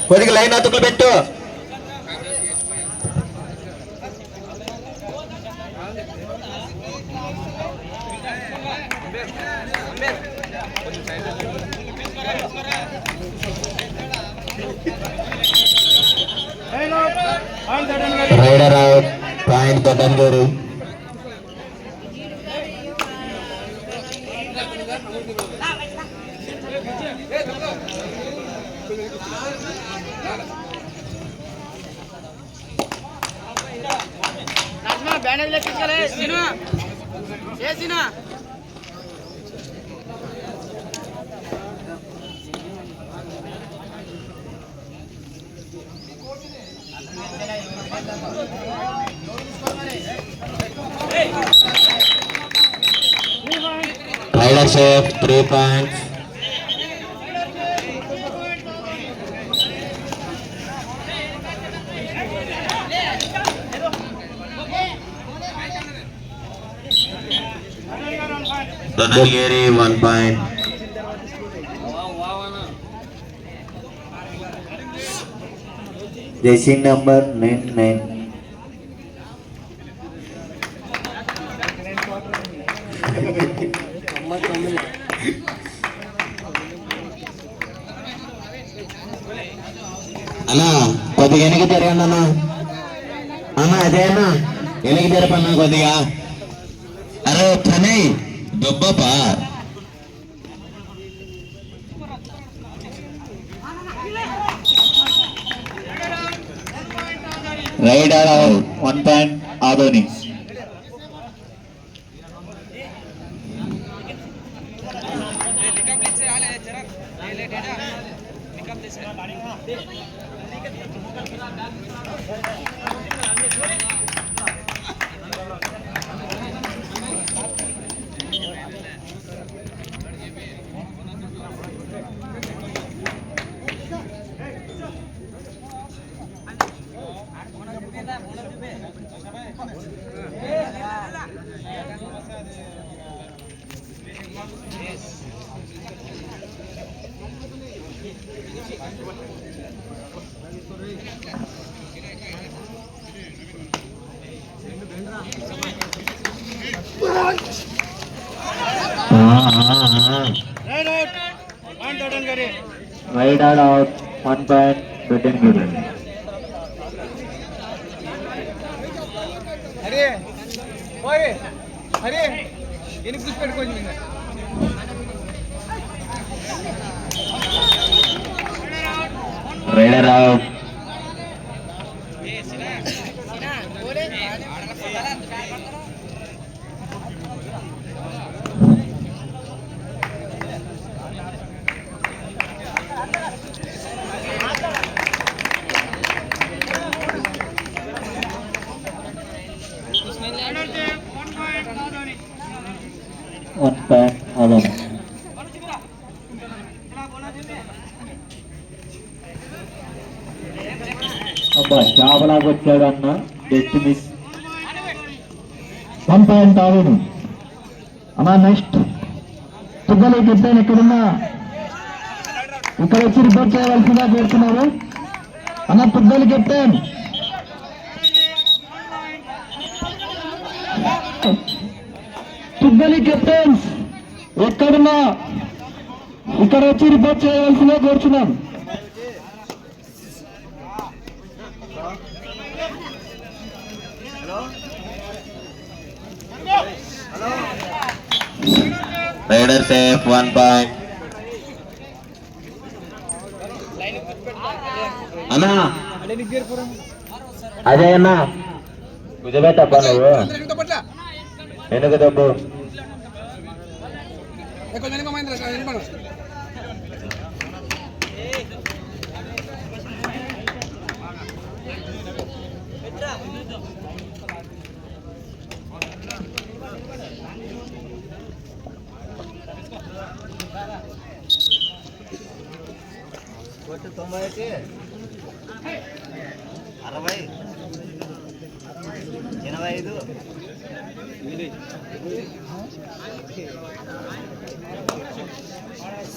కొద్దిగా లైన్ అతుకులు పెట్టు. Raider out, point Doddanguru. Rider safe, 3 points. Donagiri 1 point. Jersey number 99. అన్నా కొద్దిగా వెనక్కి జరగండి అన్నా. అన్నా అదే అన్నా వెనక్కి జరపన్నా కొద్దిగా. అరే ప్రణయ్ దొబ్బపా. Raider 1 point Adoni. Rider out, 1 point Dodanguri. Rider out. One point alone. అబ్బా చాపలాగా వచ్చాడు అన్న. Just miss. 1 పాయింట్ ఆవును అన్నా. నెక్స్ట్ తుగ్గలు కెప్టెన్ ఎక్కడున్నా ఇక్కడ వచ్చి రిపోర్ట్ చేయవలసిందిగా కోరుతున్నారు అన్న. తుగ్గలు కెప్టెన్ తుగ్గలి కెప్టెన్స్ ఎక్కడున్నా ఇక్కడ వచ్చి రిపోర్ట్ చేయవలసిందిగా కోరుచున్నాం. Rider safe 1 point. అన్నా అదే అన్నా కుదబెట్టప్ప నువ్వు ఎందుకు డబ్బు తొంభైకి 60 85 60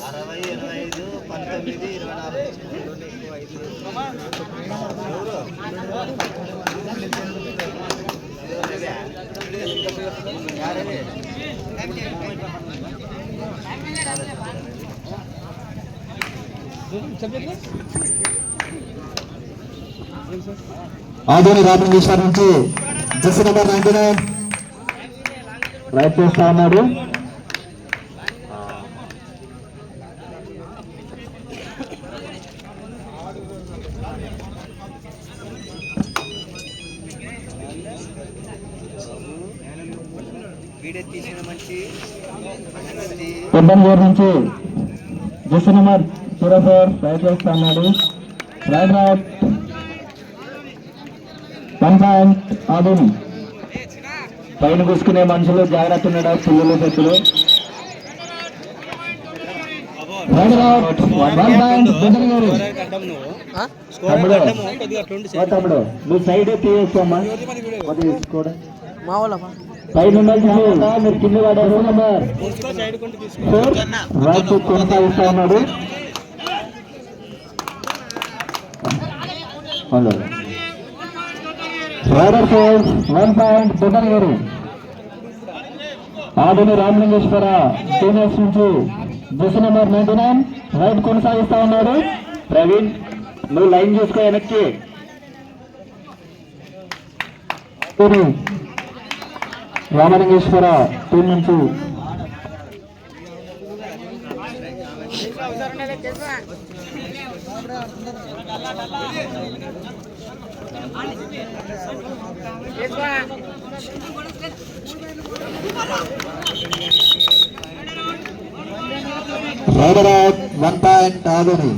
85 19 24 ఆధుని రామలింగేశ్వర్ నుంచి జెర్సీ నెంబర్ 99 రైట్ చేస్తా ఉన్నాడు. పెద్దంగూరు నుంచి జెర్సీ నెంబర్ 04 రైట్ చేస్తా ఉన్నాడు. Right right 1 point Adoni. పైన కూసుకునే మనుషులు జాగ్రత్త ఉండడా పిల్లలు పెద్దలు. తమ్ముడు నువ్వు సైడ్ తీసుకోమ్మా. పైన మీరు కింద వాడారు నెంబర్ 4 రైట్ కొనసాగిస్తా ఉన్నాడు. Raider four 1 point Budhanagaru. Adoni Ramalingeshwara seniors నుంచి జెర్సీ నెంబర్ 99 రైట్ కొనసాగిస్తా ఉన్నాడు. ప్రవీణ్ నువ్వు లైన్ చూసుకో వెనక్కి. రామలింగేశ్వర టీం నుంచి రైడర్ 1 పాయింట్ ఆధుని.